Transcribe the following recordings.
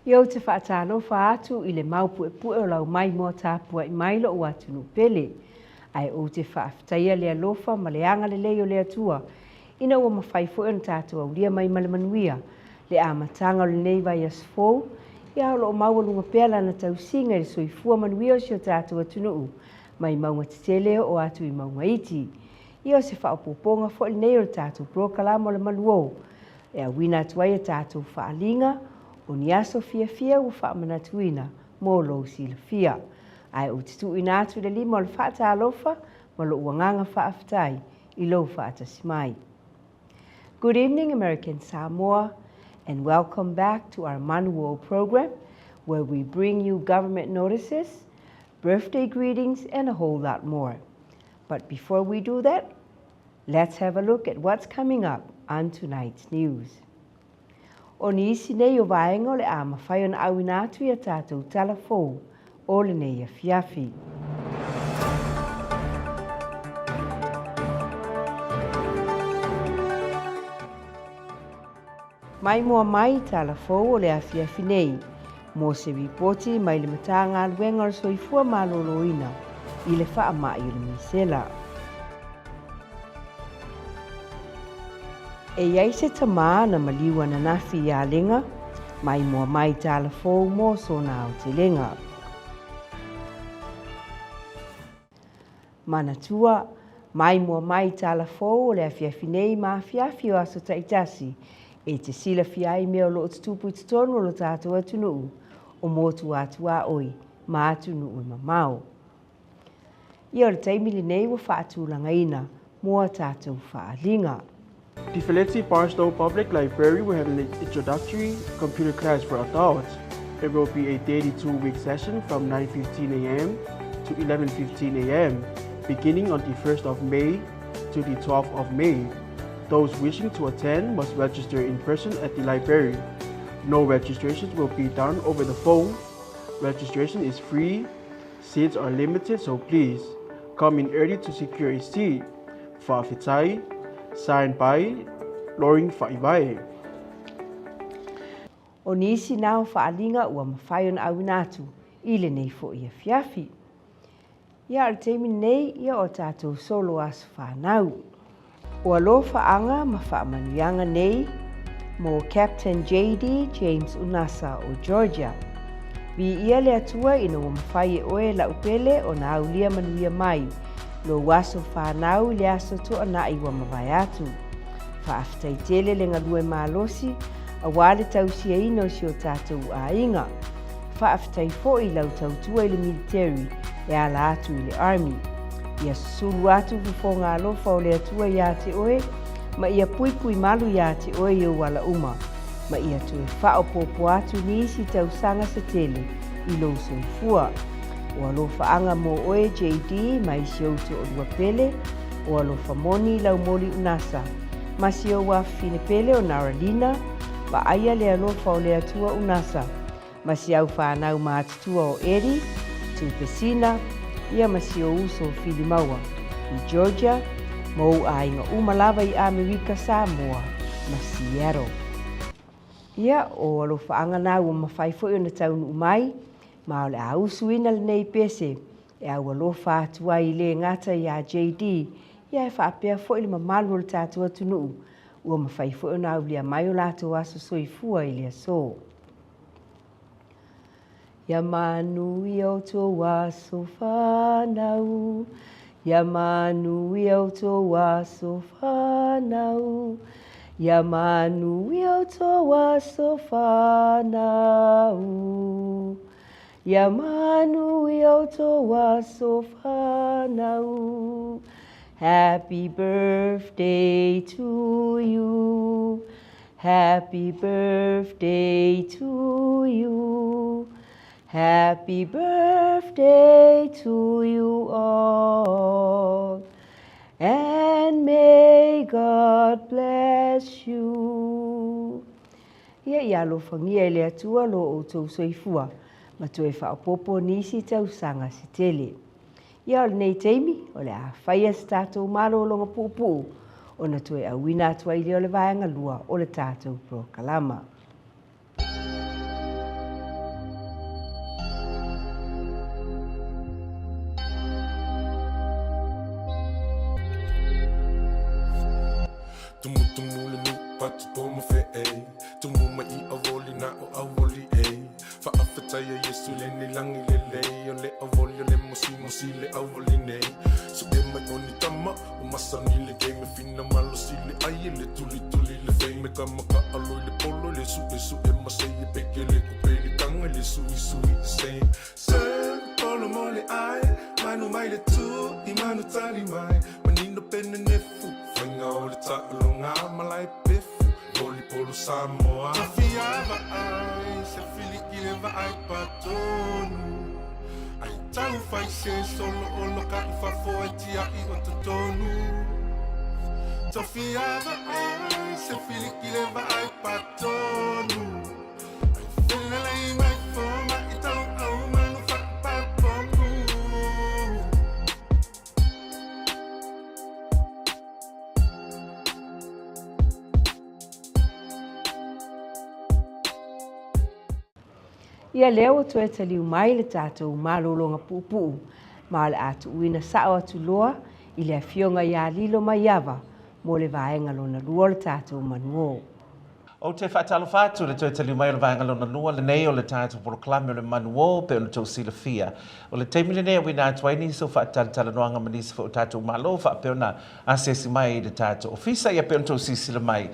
Yo te whaatano whaatu I le maupue pue o lau mai mo tāpua I mailo o atu no pele. Ai o te whaaftaia lea lofa ma le anga le leo lea tua. Ina ua mawhai fo en tātua au lia mai male manuia. Le amatanga o le nei vai asfou. Ia o lo maua pēla na tau singa I le soifua manuia o sio tātua tunuu. Mai maunga titele o atu I maunga iti. Ia o se whaapoponga fo le nei o le tātua prokalama o le maluo. E a wina atuai tātua whaalinga. O ni aso fia fia ua whaamanatuina mō lo sila fia. Ai o titu ina atu le lima o le whaata alofa ma lo uanganga whaaftai I lo whaatasimai. Good evening, American Samoa, and welcome back to our Manuo program, where we bring you government notices, birthday greetings, and a whole lot more. But before we do that, let's have a look at what's coming up on tonight's news. O ni isi nei o vaenga o le a mawhai o na awina atu I a tātou talafou o le nei a fiafi. Mai mua mai talafou o le a fiafi nei, mo se ripoti mai le matanga aluenga o le soifua maloloina I le wha mai o le misela. E iai se tamaa na maliwa na nafi I a lenga, mai mua mai talafou mo so na o te lenga. Manatua, mai mua mai talafou o le afiafi nei ma afiafi o aso taitasi, e te sila fiai mea o lo te tupu I te tonu o lo tātou atunuu, o motu atua oi, ma atunuu I mamau. Ia o le taimili nei wa whaatulanga ina, mua tātou whaalinga. The Felicity Barstow Public Library will have an introductory computer class for adults. It will be a 32-week session from 9:15 a.m. to 11:15 a.m., beginning on the 1st of May to the 12th of May. Those wishing to attend must register in person at the library. No registrations will be done over the phone. Registration is free. Seats are limited, so please come in early to secure a seat. Whaafitai, signed by Loring Whaiwai. O nisi nao whaalinga ua mawhai o na awina atu, I le nei fo I a fiafi. Ia al teimi nei ia o tātou solo as whanau. O alo whaanga ma whaamanuianga nei mo Captain J.D. James Unasa o Georgia. Vi ia le atua ina ua mawhai e oe la upele o na aulia manuia mai, lo waso whanau le aso toa na iwa mawai atu. Whaaftai tele le ngalue malosi, a wale tausia ino si o tātou a inga. Whaaftai fo I lau tautua I le military e ala atu I le army. Ia susulu atu fufonga alofa o le atua ia te oe, ma ia puipui malu ia te oe I o wala uma. Ma ia tu e whao popo atu ni isi tausanga sa tele I lo soifua. O alofa anga mo oe JD mai si auto o lua pele, o alofa moni lau moli unasa. Ma si o wa fine pele o Naralina, ma aia le alofa o le atua unasa. Ma si au whanau ma atutua o Eri, Tupesina, ia ma si o uso Filimaua, I Georgia, mo a inga umalava I Amerika Samoa, ma Seattle. Ia o alofa anga na ua mawhai fo I na taunu umai, ma o le a usuina le nei pese, e au alofa atua I le ngata I a JD, ia e whaapea fo I le mamalu o le tātua tunuu, ua mawhai fo I na au lia mai o lato aso soifua I le aso. Ia manui au tō aso whanau, ia manui au tō aso whanau, ia manui au tō aso whanau. Ia manui au tō aso whanau. Happy birthday to you. Happy birthday to you. Happy birthday to you all. And may God bless you. Ia alofa ngia le atua lo o tō soifua. Ma tu e whaopopo nisi tausanga si tele. Ia o le nei teimi, o le a whaia sa tātou malo longa pupu, o na tu e awina atua I le o le vaenga lua o le tātou prokalama. Tumu le nu patu po mo fe e. Tumu mai I avoli na o avoli e. Fa afetaya Yesu le nilangi le le. O le avoli o le mosi le avoli ne. So e mai oni tama o masani le game fina malo si le aye le tuli le fame me kama ka aloi le polo le su e masai e peke le kupe le kanga le sui the same. Sir polo mo le ai manu mai le tu I manu tali mai manino pene nefu fanga o le ta'alonga malai pefu voli polo Samoa Tafiava ai se fili ile va ai patonu ai tau fai se solo o lo ka fa fo e tia I o tonu Tafiava ai se fili ile va ai patonu ai fili le mai forma I tau au manu fa patonu Ia leo atu e taliu mai le tātou mālolonga pupu, ma le atu uina sao atu loa, I le afionga ia lilo mai ava, mo le vaenga lona lua le tātou manuo. O te whaatalo whātu le tō taliu mai o le vaenga lona lua, le nei o le tātou poroklame o le manuo, pe o le tō sila fia. O le teimile nei o wina atu aini so whaatala noanga manisi o tātou malo, whaapeo na asesi mai le tātou ofisa ia pe o tō sila mai.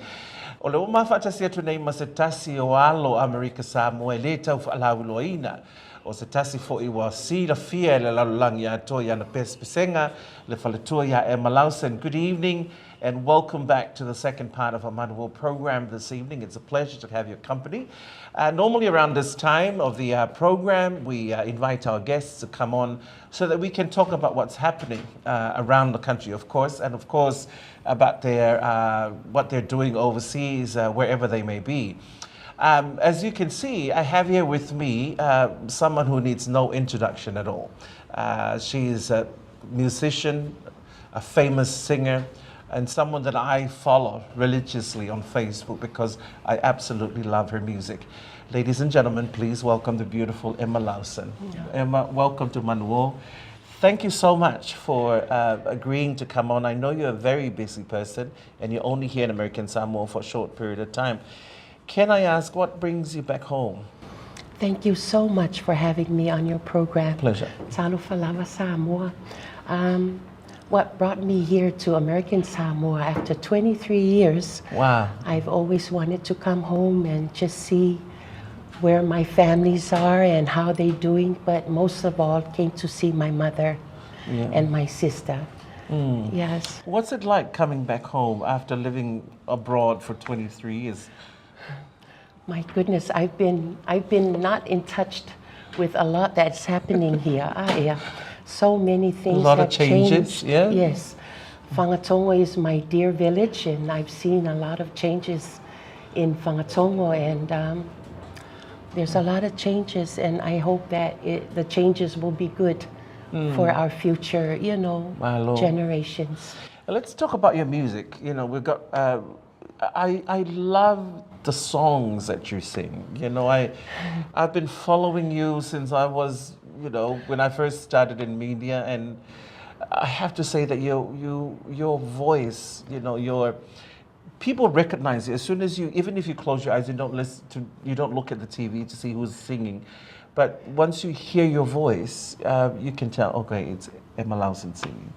O le oma whaatasi atu nei ma se tasi o alo Amerika Samoa le tau whaalau loaina. O se tasi fo I wa sila fia le lalulangi ato I ana pespesenga, le whaletua ia e Malausen. Good evening and welcome back to the second part of our Manuo program this evening. It's a pleasure to have your company. Normally around this time of the program, we invite our guests to come on so that we can talk about what's happening around the country, of course, and of course about their what they're doing overseas, wherever they may be. As you can see, I have here with me someone who needs no introduction at all. She is a musician, a famous singer, and someone that I follow religiously on Facebook because I absolutely love her music. Ladies and gentlemen, please welcome the beautiful Emma Lawson. Yeah. Emma, welcome to Manuo. Thank you so much for agreeing to come on. I know you're a very busy person and you're only here in American Samoa for a short period of time. Can I ask what brings you back home? Thank you so much for having me on your program. Pleasure. Talofa lava Samoa. What brought me here to American Samoa after 23 years, wow. I've always wanted to come home and just see where my families are and how they're doing, but most of all came to see my mother and my sister. Yes. What's it like coming back home after living abroad for 23 years? My goodness, I've been not in touch with a lot that's happening here. So many things. A lot have of changes, changed. yeah? Yes. Whangatongo is my dear village, and I've seen a lot of changes in Whangatongo, and there's a lot of changes, and I hope that the changes will be good for our future, generations. Let's talk about your music. We've got, I love the songs that you sing. I've been following you since I was, when I first started in media, and I have to say that your voice, your people recognize you as soon as even if you close your eyes, you don't look at the TV to see who's singing, but once you hear your voice, you can tell, okay, it's Emma Lawson singing.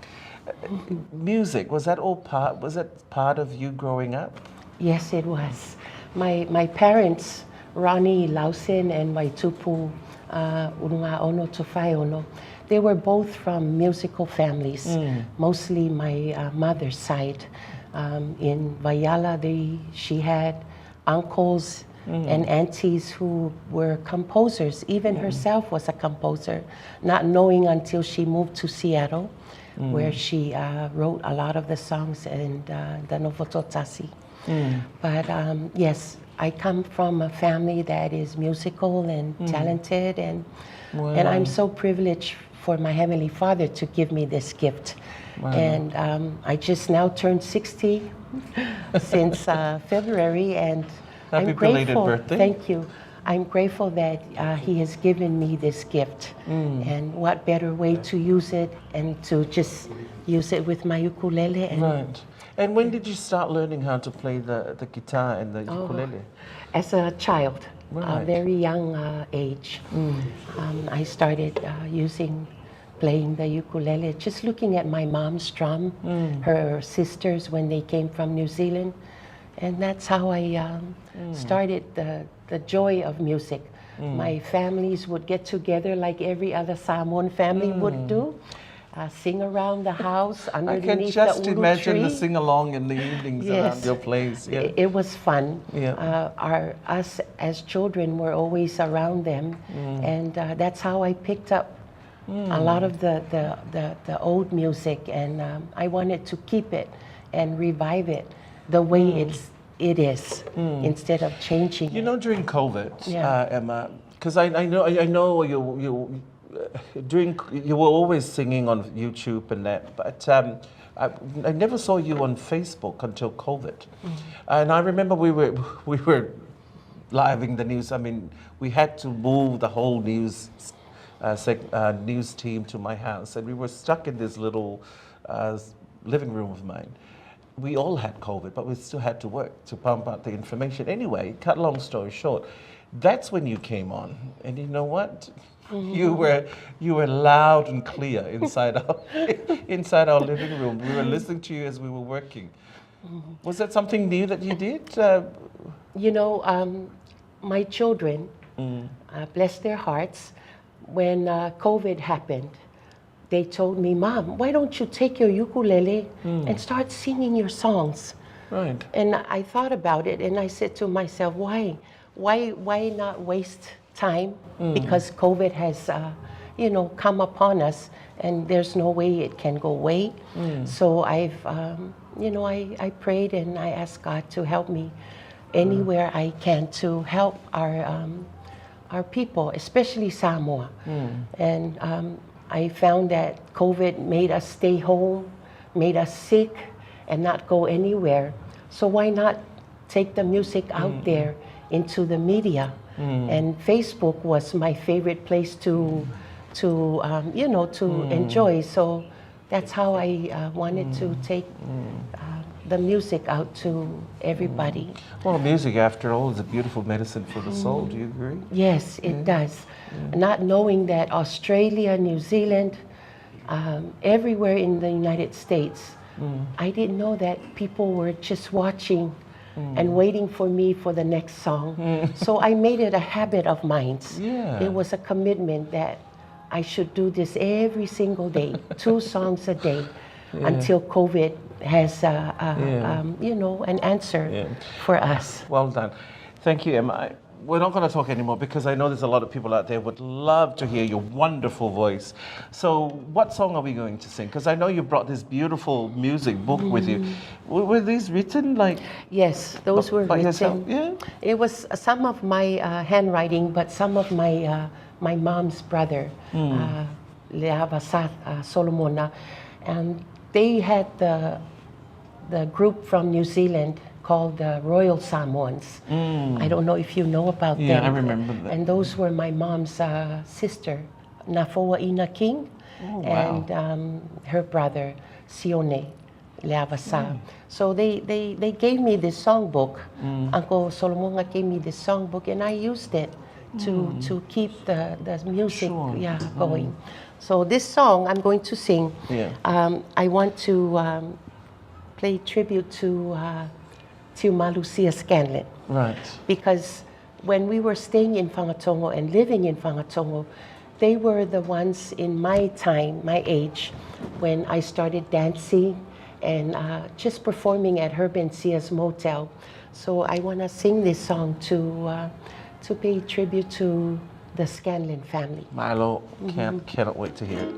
Music, was that part of you growing up? Yes, it was. My parents, Ronnie Lawson and Waitupu Urunga Ono Tufai Ono, they were both from musical families, mostly my mother's side. In Vayala, she had uncles and aunties who were composers. Even herself was a composer, not knowing until she moved to Seattle, where she wrote a lot of the songs and the Novototasi. But yes, I come from a family that is musical and talented, and I'm so privileged for my Heavenly Father to give me this gift. Wow. And I just now turned 60 since February, and Happy I'm grateful. Belated birthday. Thank you. I'm grateful that he has given me this gift. And what better way to use it and to just use it with my ukulele. And Right. And when did you start learning how to play the guitar and the ukulele? as a child, a Right. very young age, I started playing the ukulele, just looking at my mom's drum, her sisters when they came from New Zealand. And that's how I started the joy of music. My families would get together like every other Samoan family would do, sing around the house I underneath can just the ulu imagine tree. the sing-along in the evenings Yes. around your place. Yeah. It was fun. Yeah. Us as children were always around them, and that's how I picked up a lot of the old music, and I wanted to keep it and revive it the way it is instead of changing You it. know, during COVID, Yeah. Emma, because I know you were always singing on YouTube and that, but I never saw you on Facebook until COVID, and I remember we were living the news. I mean, we had to move the whole news team to my house, and we were stuck in this little living room of mine. We all had COVID, but we still had to work to pump out the information. Anyway, cut long story short, that's when you came on, and you know what? You were loud and clear inside our living room. We were listening to you as we were working. Was that something new that you did? You know, my children, bless their hearts, when COVID happened, they told me, Mom, why don't you take your ukulele and start singing your songs? Right. And I thought about it, and I said to myself, why? Why not waste time? Because COVID has, come upon us, and there's no way it can go away. So I prayed and I asked God to help me anywhere I can to help our people, especially Samoa. And I found that COVID made us stay home, made us sick, and not go anywhere. So why not take the music out there into the media? And Facebook was my favorite place to enjoy. So that's how I wanted to take the music out to everybody. Well, music, after all, is a beautiful medicine for the soul. Do you agree? Yes, it does. Not knowing that Australia, New Zealand, everywhere in the United States, I didn't know that people were just watching and waiting for me for the next song. So I made it a habit of mine. Yeah. It was a commitment that I should do this every single day, 2 songs a day, until COVID has, an answer for us. Well done. Thank you, Emma. We're not going to talk anymore because I know there's a lot of people out there who would love to hear your wonderful voice. So what song are we going to sing? Because I know you brought this beautiful music book with you. Were these written like... Yes, those were by written. yourself? Yeah? It was some of my handwriting, but some of my mom's brother, Leava Solomona, and they had the group from New Zealand called the Royal Samoans. I don't know if you know about them. Yeah, I remember that. And those were my mom's sister, Nafoa Ina King, and her brother, Sione Leavasa. So they gave me this songbook. Uncle Solomon gave me this songbook, and I used it to keep the music going. So this song I'm going to sing, I want to play tribute to Malusia Scanlon. Right. Because when we were staying in Whangatongo and living in Whangatongo, they were the ones in my time, my age, when I started dancing and just performing at Herb and Sia's Motel. So I want to sing this song to pay tribute to the Scanlon family. Milo, cannot wait to hear it.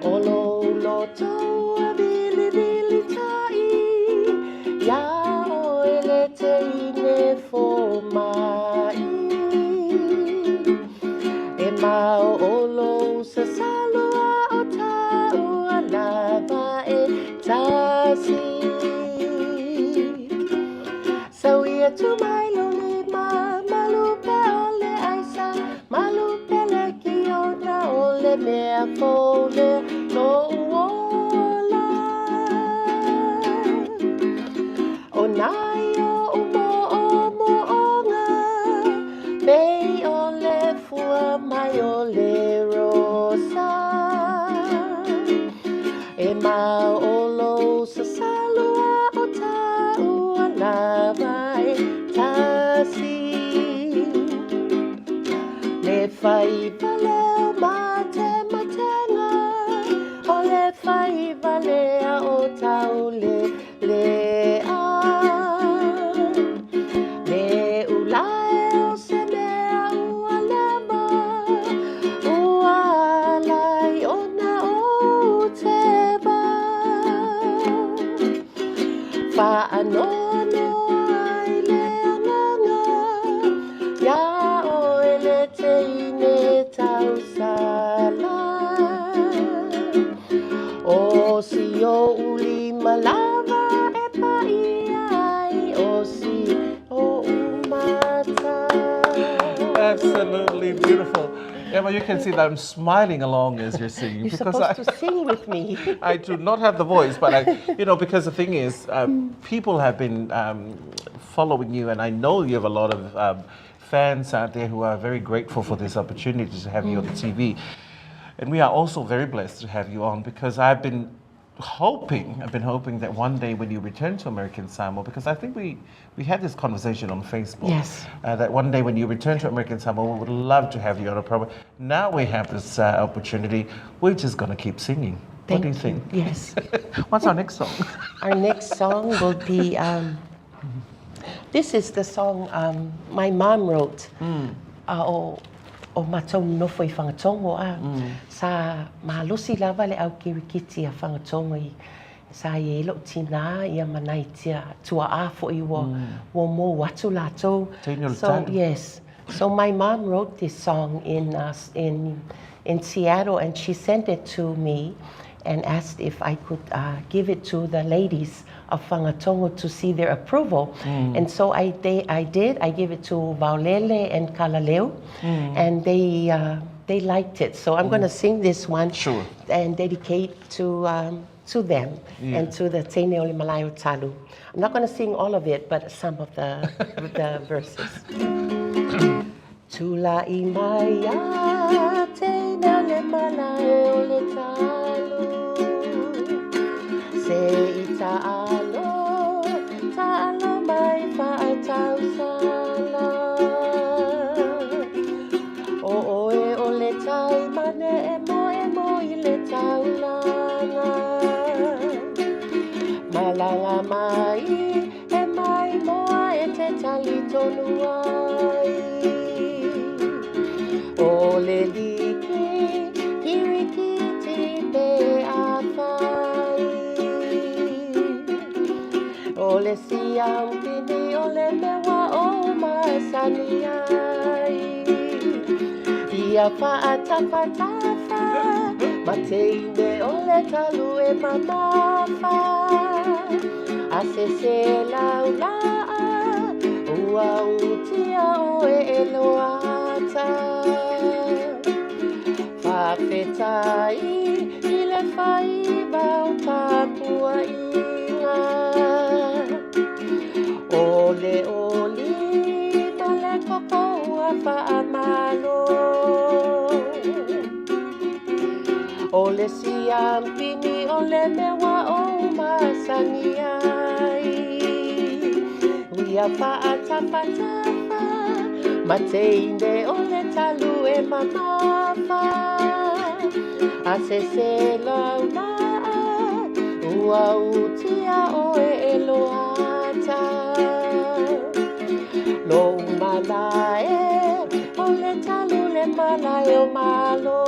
Olo le tu mai lulima, malupe ole aisa, malupe le kiona ole mea pole no ola. Onaio umo onga, bei ole fua mai ole rosa. E maolo sa salua o taua lawai tasi. Le fai valeo mate matenga, o le fai valea o tau le a. Le ulae o se mea ua lema, ua lai ona o te ba. Whaanono ai le anganga, ia o ele te ine tau sala. O si o uli malava e pai ai, o si o umata. Absolutely beautiful. Emma, you can see that I'm smiling along as you're singing. You're supposed to sing with me. I do not have the voice, but because the thing is, people have been following you, and I know you have a lot of fans out there who are very grateful for this opportunity to have you on the TV. And we are also very blessed to have you on, because I've been hoping that one day when you return to American Samoa, because I think we had this conversation on Facebook. Yes. That one day when you return to American Samoa, we would love to have you on a program. Now we have this opportunity. We're just going to keep singing. What do you think? Yes. What's our next song? Our next song will be, this is the song my mom wrote. O matau nofo I whangatongo sa mahalosi lava le au kirikiti a whangatongo I sa I elo tina I a manaitia tua a fo I wo mo watu lato. So yes, so my mom wrote this song in Seattle, and she sent it to me and asked if I could give it to the ladies of Whangatongo to see their approval. And so I did. I gave it to Baulele and Kalaleo, and they liked it. So I'm going to sing this one and dedicate to them and to the Te Neole Malayo Talu. I'm not going to sing all of it, but some of the verses. Tula I maya Te Neole Malayo le Talu, se ta'alo mai whaatau sala. O le tai mane e mo I le taulanga. Malanga mai e mai moa e te tali tonu ai. O le liki kirikiti pe a whai. O le siampini o le mewa o masani ai. Ia whaatawhatafa, ma teine o le talu e mamafa. A se laulaa, ua utia o e eloata. Whawhetai I le whaiva o Papua Inga. Ole oli male kokoa whaamalo. Ole siampini ole mewa o masani ai. Ia whaatawhatawa, ma teine ole talu e mamafa. A se laulaa, ua utia o e eloata. Lo malae, o le talu le malae o malo.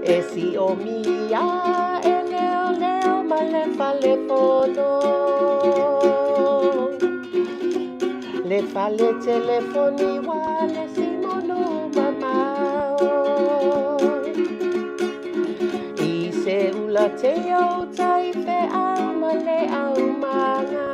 E si o mia, e leo ma le fale fono. Le fale telefoni wa le simono mamao. I se ula te au tai fe au ma le au manga.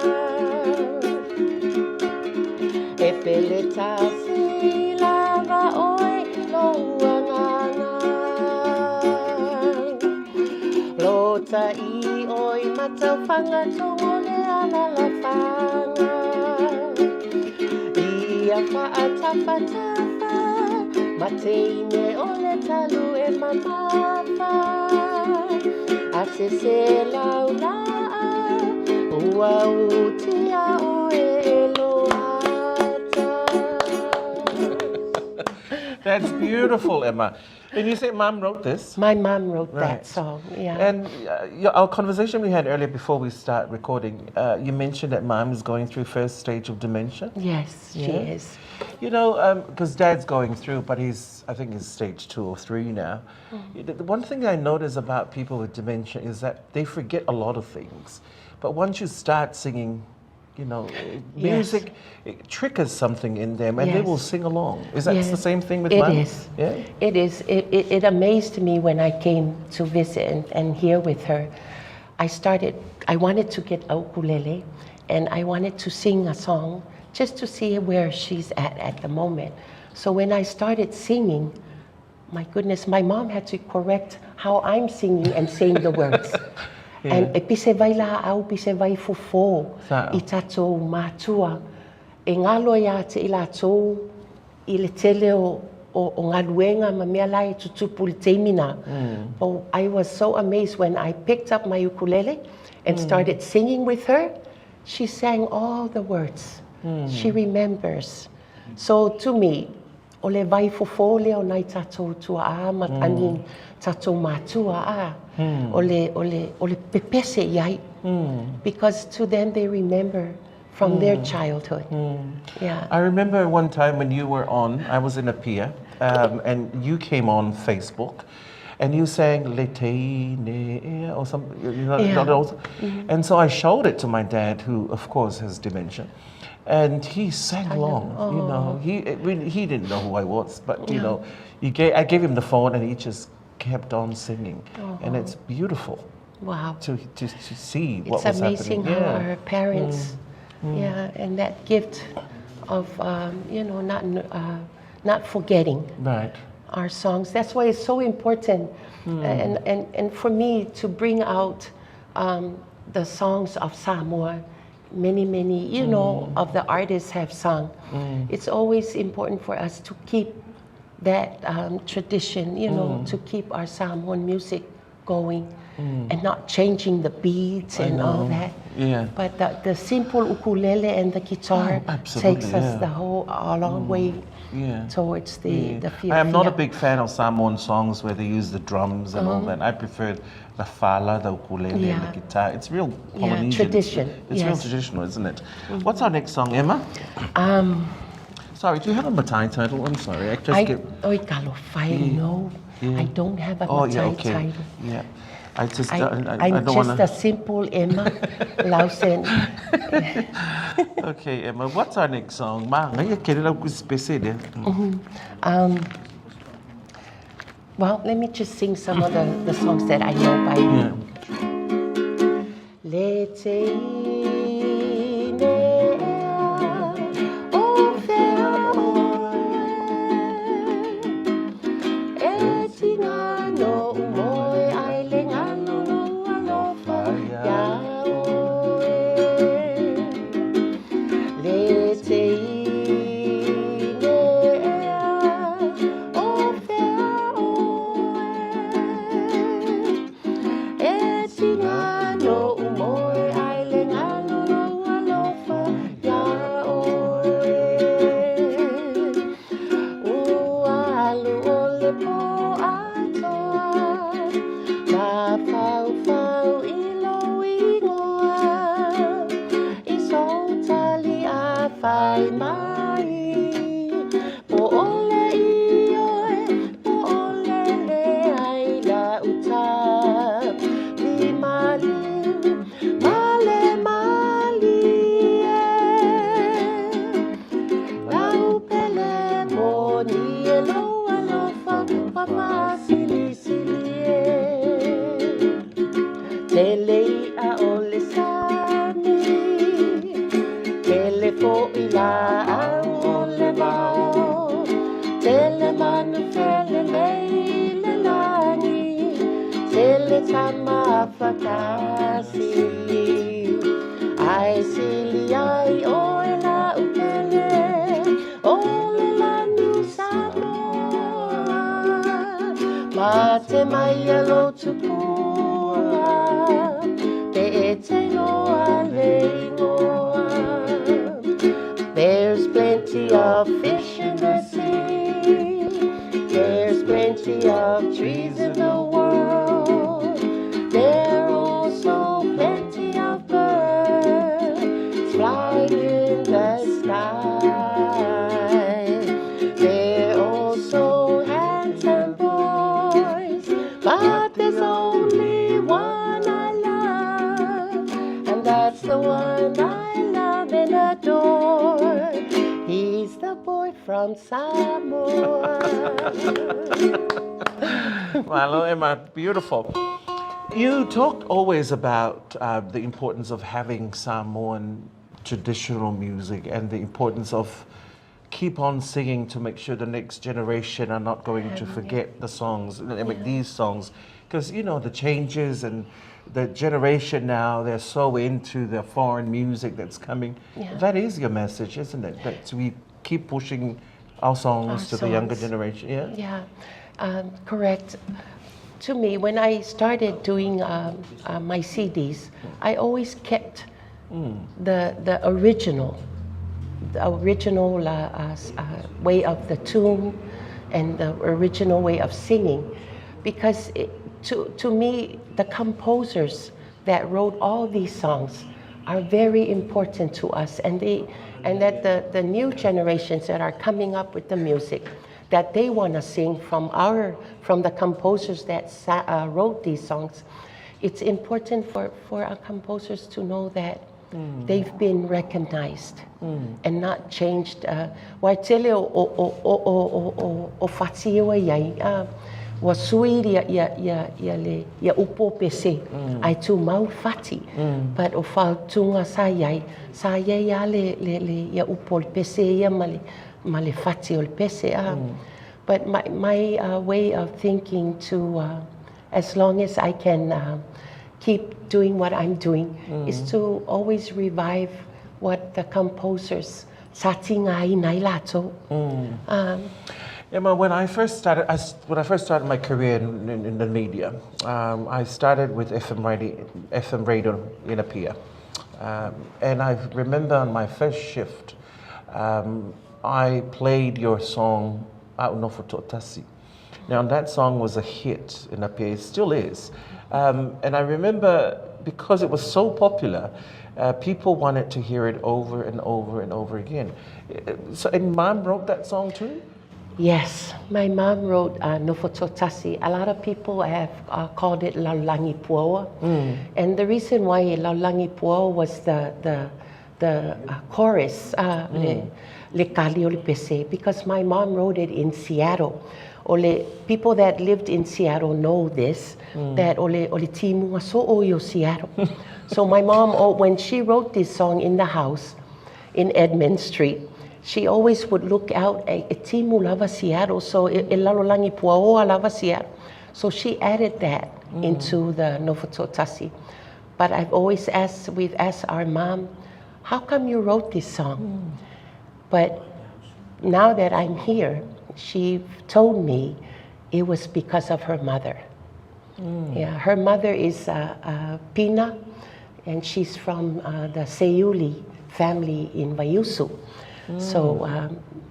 tau whanga tongole ala la whanga. Ia whaatawhatawa, mateine ole talu e mamawa. A se se laula, ua utia o e loata. That's beautiful, Emma. And you say Mom wrote this? My mom wrote Right. that song, yeah. And our conversation we had earlier before we start recording, you mentioned that Mom is going through first stage of dementia. Yes, she Yeah. is. You know, because Dad's going through, but I think he's stage 2 or 3 now. The one thing I notice about people with dementia is that they forget a lot of things. But once you start singing, you know, music, it triggers something in them and they Yes. will sing along. Is that Yes. the same thing with It Mom? is. Yeah? It is. It amazed me when I came to visit and here with her. I wanted to get a ukulele and I wanted to sing a song just to see where she's at the moment. So when I started singing, my goodness, my mom had to correct how I'm singing and saying the words. Yeah. And e pise vai la au pise vai fofo Sao? I tatou mātua. E ngalo ia te i lātou i le tele o ngaluenga ma mea lai tutupu le teimina. Oh, I was so amazed when I picked up my ukulele and started singing with her. She sang all the words. She remembers. So to me, o le vai fofo leo nai tatou tua a matani tatou mātua a. O le pepese iai. Because to them they remember from their childhood. Yeah. I remember one time when you were on, I was in a pier, and you came on Facebook, and you sang Le Teine or something, you know, Yeah. those. And so I showed it to my dad, who of course has dementia, and he sang along. You know, he didn't know who I was, but you know, I gave him the phone, and he just kept on singing, and it's beautiful Wow. to see what It's was amazing happening. how our parents, and that gift of you know not forgetting Right. our songs. That's why it's so important, and for me to bring out the songs of Samoa. Many you know of the artists have sung. It's always important for us to keep that tradition, you know, to keep our Samoan music going and not changing the beats and all that. Yeah. But the simple ukulele and the guitar absolutely, takes us yeah. a long way Yeah. towards the I am not a fia. big fan of Samoan songs where they use the drums and all that. I prefer the fala, the ukulele, and the Yeah. guitar. It's real Polynesian. tradition, It's real yes. traditional, isn't it? What's our next song, Emma? Sorry, do you have a Matai title? I'm sorry, I just get... Oi kalo whai, no. I don't have a Matai title. Yeah. I just, I'm I don't just want a to... simple Emma Lausen. Okay, Emma, what's our next song? Ma, ngaya kere lau kuspese de. Well, let me just sing some of the songs that I know by Yeah. Le te ine o whea oe e tinga no umoe ai le ngalo no alofa ia oe le te ine o whea oe e tinga no umoe ai le ngalo no alofa ia oe ua alu o le po atoa ma fau fau i lo ingoa i so tali a whai mai po ole i oe po ole le ai la uta li mali male mali lau pele moni e loa lofa papa sili sili te lei a ole sani ke le fo i la au ole vao Aia lo tupua, te te noa le ngoa. There's plenty of fish in the sea. There's plenty of trees in the world. There are also plenty of birds flying in the sky. There are also handsome boys, but there's only one I love, and that's the one I love and adore. He's the boy from Samoa. Malo, Emma, beautiful. You talked always about the importance of having Samoan traditional music and the importance of keep on singing to make sure the next generation are not going to forget the songs, these songs. Because, you know, the changes and the generation now, they're so into the foreign music that's coming. Yeah. That is your message, isn't it? That we keep pushing our songs to the younger generation. Yeah. Yeah, correct. To me, when I started doing my CDs, I always kept the original way of the tune and the original way of singing, because to me, the composers that wrote all these songs are very important to us, and that the new generations that are coming up with the music, that they want to sing from the composers that wrote these songs. It's important for our composers to know that they've been recognized and not changed. Waitele o fatiwa yai wa sui ya upo pese ai tu mau fati, but o fa tunga sa yai ya le ya upo pese ya male fati o pese. But my way of thinking to, as long as I can keep doing what I'm doing, is to always revive what the composers satingai nailato. Emma, when I first started my career in the media, I started with FM radio in Apia, and I remember on my first shift, I played your song "Au Nofo Totasi." Now that song was a hit in Apia, it still is, and I remember because it was so popular, people wanted to hear it over and over and over again. So, and Mom wrote that song too? Yes, my mom wrote Nofo Totasi. A lot of people have called it Laulangi Puoa, and the reason why Laulangi Puoa was the chorus, Le Kali o le Pese, because my mom wrote it in Seattle. People that lived in Seattle know this, that ole timu so oyo Seattle. So my mom, when she wrote this song in the house in Edmund Street, she always would look out, timu lava Seattle, so Laulangi Puoa lava Seattle. So she added that into the Nofo Totasi. But we've asked our mom, how come you wrote this song? But now that I'm here, she told me it was because of her mother. Yeah, her mother is Pina, and she's from the Seiuli family in Vayusu. So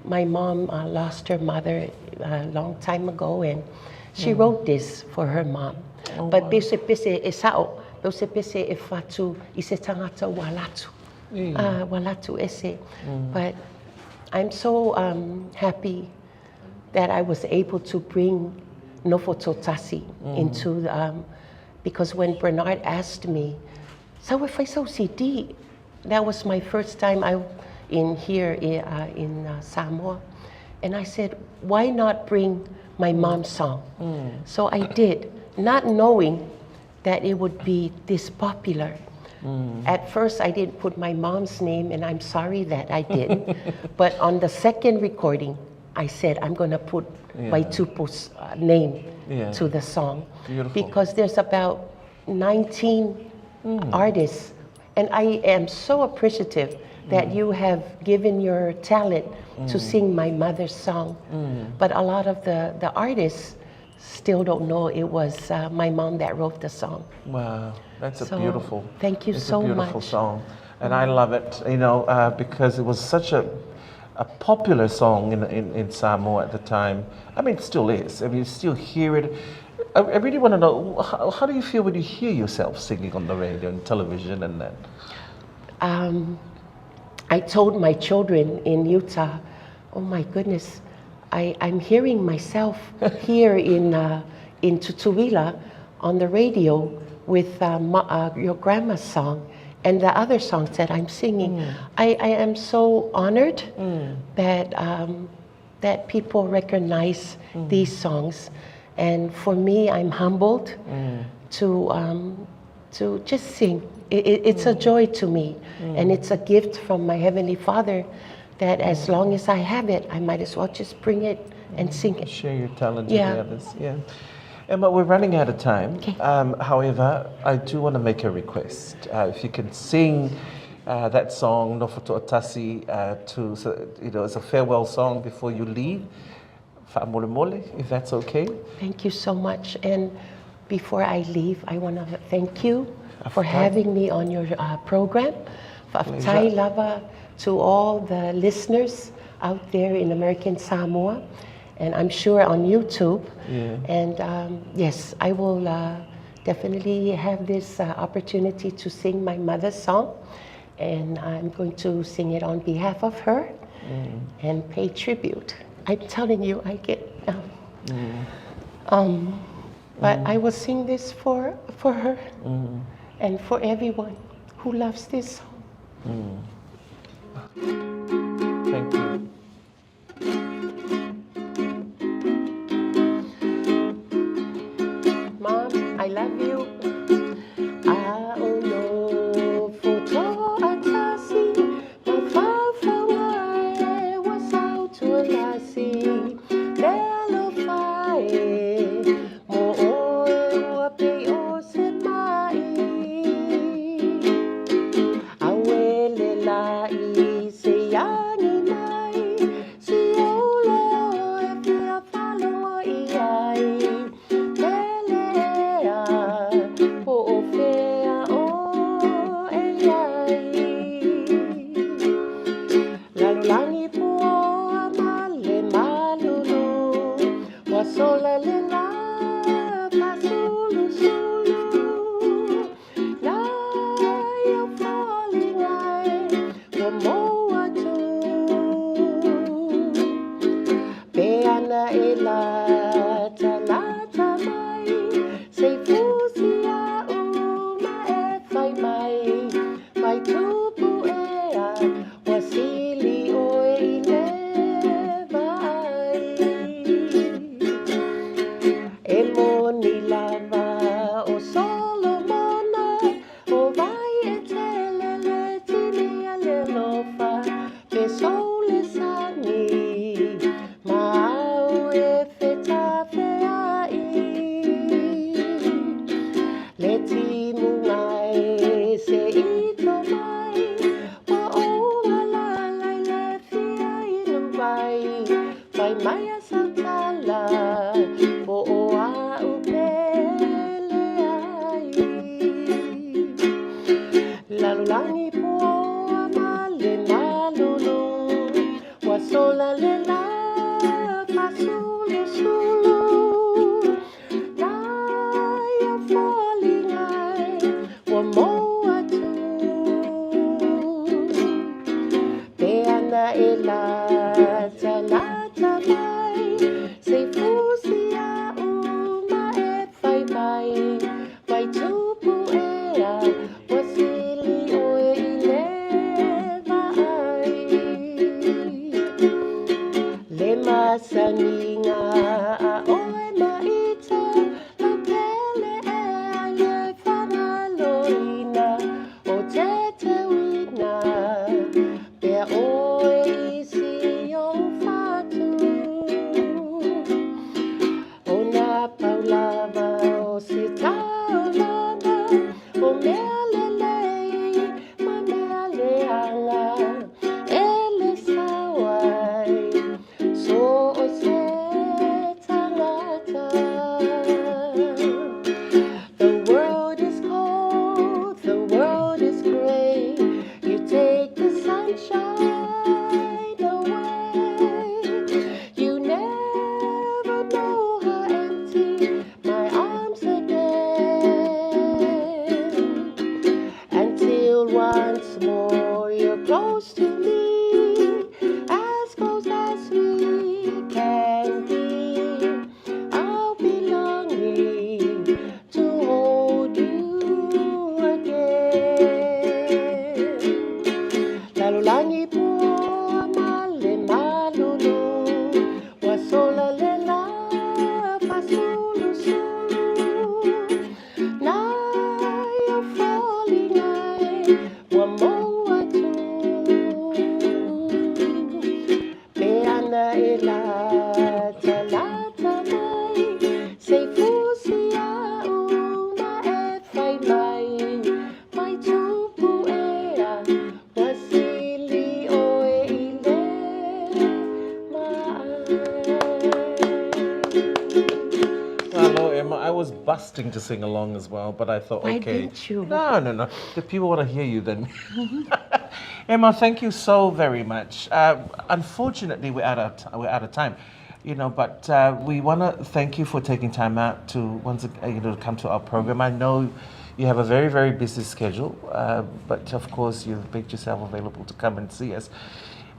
my mom lost her mother a long time ago, and she wrote this for her mom. But pese e sao, pese e fatu I se tangata walatu. Walatu ese. But I'm so happy that I was able to bring Nofo Totasi into because when Bernard asked me, so if I saw CD, that was my first time in Samoa, and I said, why not bring my mom's song? So I did, not knowing that it would be this popular. At first, I didn't put my mom's name, and I'm sorry that I didn't. But on the second recording, I said, I'm going to put Waitupu's name to the song. Beautiful. Because there's about 19 artists. And I am so appreciative that you have given your talent to sing my mother's song. But a lot of the artists still don't know it was my mom that wrote the song. Wow, that's So, a beautiful. thank you it's so a beautiful much. song, and I love it. Because it was such a popular song in Samoa at the time. I mean, it still is. I mean, you still hear it. I really want to know, how do you feel when you hear yourself singing on the radio and television and that? I told my children in Utah, oh my goodness, I'm hearing myself here in Tutuila on the radio with your grandma's song and the other songs that I'm singing. I am so honored that people recognize these songs. And for me, I'm humbled to just sing. It's a joy to me, and it's a gift from my Heavenly Father that as long as I have it, I might as well just bring it and sing it. Share your talent Yeah. with the others. Yeah. Emma, we're running out of time. Okay. However, I do want to make a request. If you can sing that song, Nofoto Atasi, as a farewell song before you leave, Fa'amole, if that's okay. Thank you so much. And before I leave, I want to thank you for having me on your program. Fa'aftai lava to all the listeners out there in American Samoa, and I'm sure on YouTube. Yeah. And yes, I will definitely have this opportunity to sing my mother's song, and I'm going to sing it on behalf of her and pay tribute. I'm telling you, I get. But I will sing this for her and for everyone who loves this song. Thank you. Mom, I love you. Aono foto atasi, mawhawhawai wasau tuanasi, lelo fae, mo oe ua pei o se mai. Awele lai se yangi mai, si ole oe pia whalongo i ai. Pelea po o whea o e ai. Lalulangi po a male malulu, wa sola le la pa sulu sulu. La ia falling ai, wa moa tu. Peana e la talata mai, sei fusi a uma e fai mai. Mai tupu e a wasili o e leva ai. E moni lava o Solomona, o vai e telele tini a le lofa, pe sole sani, mau e feta feai. Le timu mai se ito mai, wa o ala lai le fia inu vai, vai mai a sakala, po o a upele ai. Lalulangi po a male malulu, wa sola le la pa sulu sulu. La ia falling ai, wa moa tu. Peana e la talata mai, sei fusi a uma e fai mai. Mai tupu e a wasili o e leva ai. Le masaninga a oe maita, la pele e a le whanaloina, o te te wina, pea oe isi o whatu. O nā paulava o se taonana, o mea lelei, ma mea leanga, e le sawai, so o se tangata. Langi pua male malulu, wasola lela fasulu sulu. Na yo falling ai, wamoa tu. Pe ana ela talata mai, sei fusi a uma e fai mai, mai tupu ea, wasili oe ile mai. Hello, Emma. I was busting to sing along as well, but I thought, Why okay. didn't you? No. The people want to hear you then. Emma, thank you so very much. Unfortunately, we're out of time, but we want to thank you for taking time out to once again, to come to our program. I know you have a very, very busy schedule, but of course you've made yourself available to come and see us.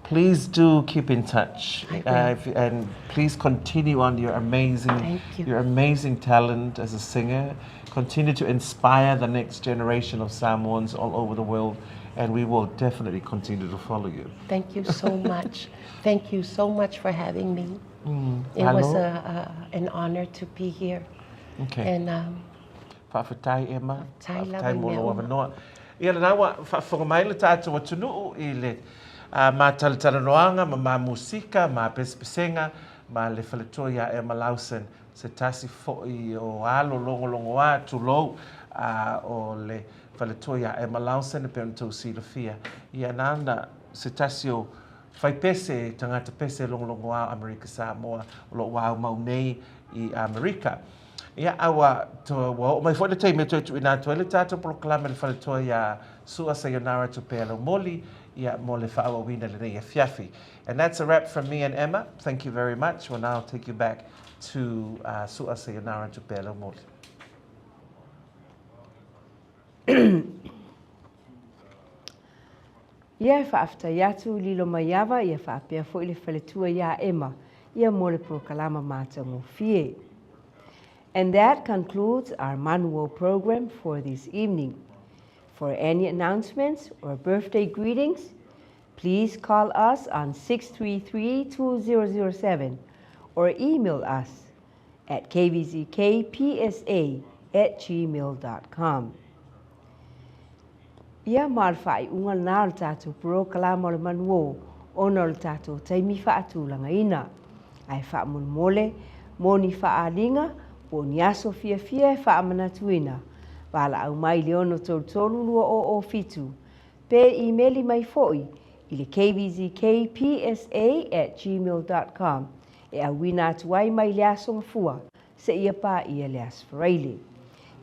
Please do keep in touch, and please continue on your amazing talent as a singer. Continue to inspire the next generation of Samoans all over the world, and we will definitely continue to follow you. Thank you so much. Thank you so much for having me. It was an honor to be here. Okay. And Whawhatai, Emma. Tai lawa Whawhatai i mea molo uma. wanoa. Ia na wa whakamaila tātou atunuu i le mā talatalanoanga, mā musika, mā pesepesenga, mā le whaletua ia Emma Lawson, se tasi fo'i o alo longo a tulou o le whaletua ia Emma Lawson e peon tau silafia. Ia nana se tasi o whai pese, tangata pese longo a Amerika Samoa, o lo wau mau nei i Amerika. Ia awa o mai fwoi tei me tu ina tu ele tātou proklame le whaletua ia sua sayonara tu pēlo moli, ia mo le whaawawina le nei e fiafi. And that's a wrap from me and Emma. Thank you very much. We'll now take you back to sua sayonara tu pēlo moli. Ia e whaaftai atu lilo mai awa, ia whaapea fo i le whaletua ia Emma, ia mo le prokalama mātango fie. And that concludes our Manuo program for this evening. For any announcements or birthday greetings, please call us on 633-2007 or email us at kvzkpsa@gmail.com. Ia marwhai unga nā le tātou prokalama o le Manuo, ona le tātou taimi whaatūlanga ina. Ai whaamon mole, moni whaalinga, o ni aso fia e whaamanatuina. Wala au mai le ono tolu lua o fitu. Pe emaili mai foi i le kvzkpsa@gmail.com e au wina atu ai mai le aso ngafua se ia pā ia le asfareile.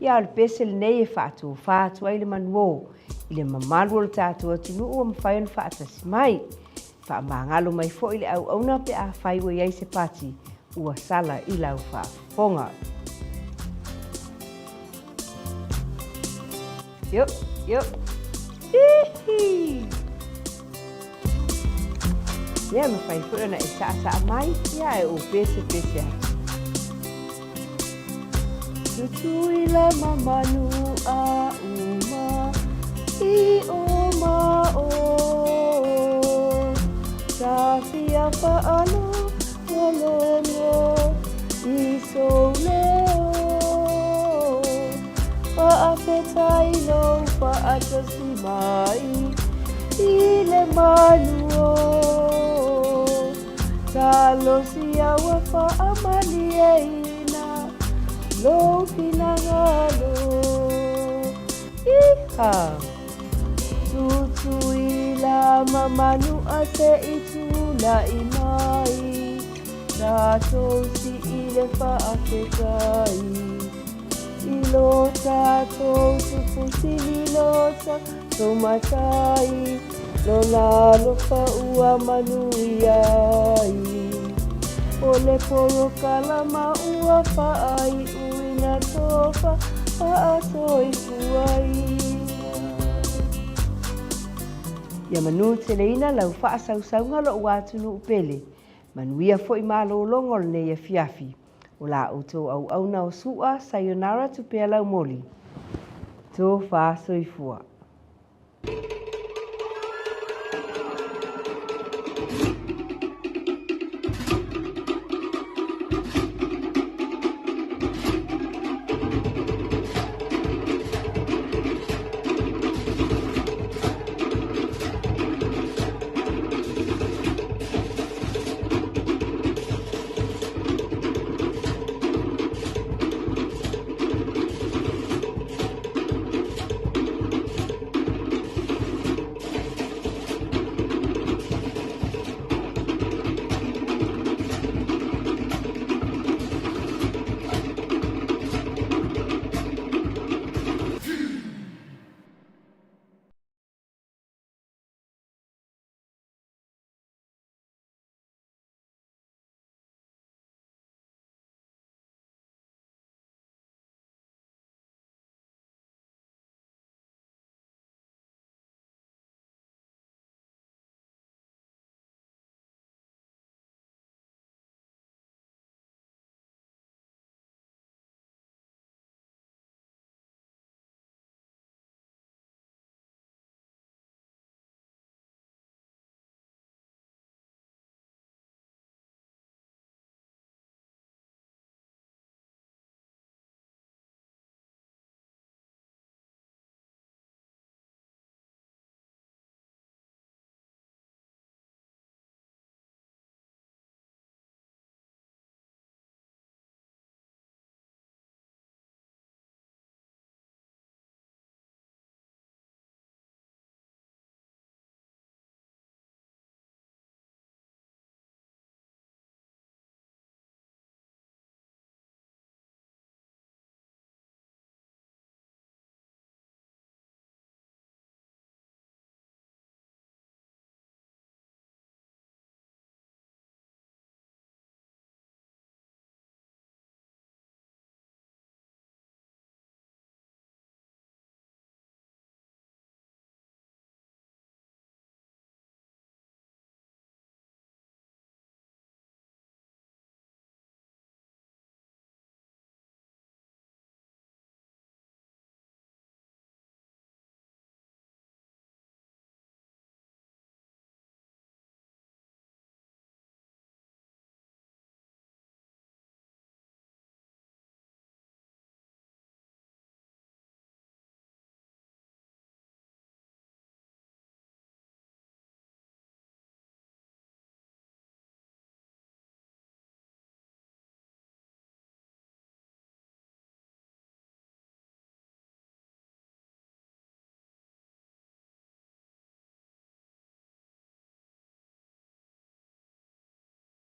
Ia le pese le nei e whaatu whaatu ai le Manuo i le mamalu o le tātou atunu ua mawhai ana whaatasi mai. Whaamangalo mai foi le au auna pe a whai wa iai se pati ua sala i lau whaafonga. Yup. Hihi. Ia mawhai fura na e saa mai, ia e o pese atu. Tutui la mamanu a uma, i oma o. Safi a paalo, walongo, i so leo. Paapetai lo paatasi mai i le Manuo. Talo siawa paamaliaina lo pinangalo. Iha tutui la mamanu ate itula imai. Tato si ile paapetai. Ilo tato tupusili lota tomatai lola lopa ua manuiai ole poro kalama ua paai uina tofa paatoi fuai. Ia manu teleina lau whaasausaunga lo uatunu upele manuia foi malolongo le ia fiafi. O la uto au na o sua sayonara tu pea lau moli. Tō wha soifua. Thank you.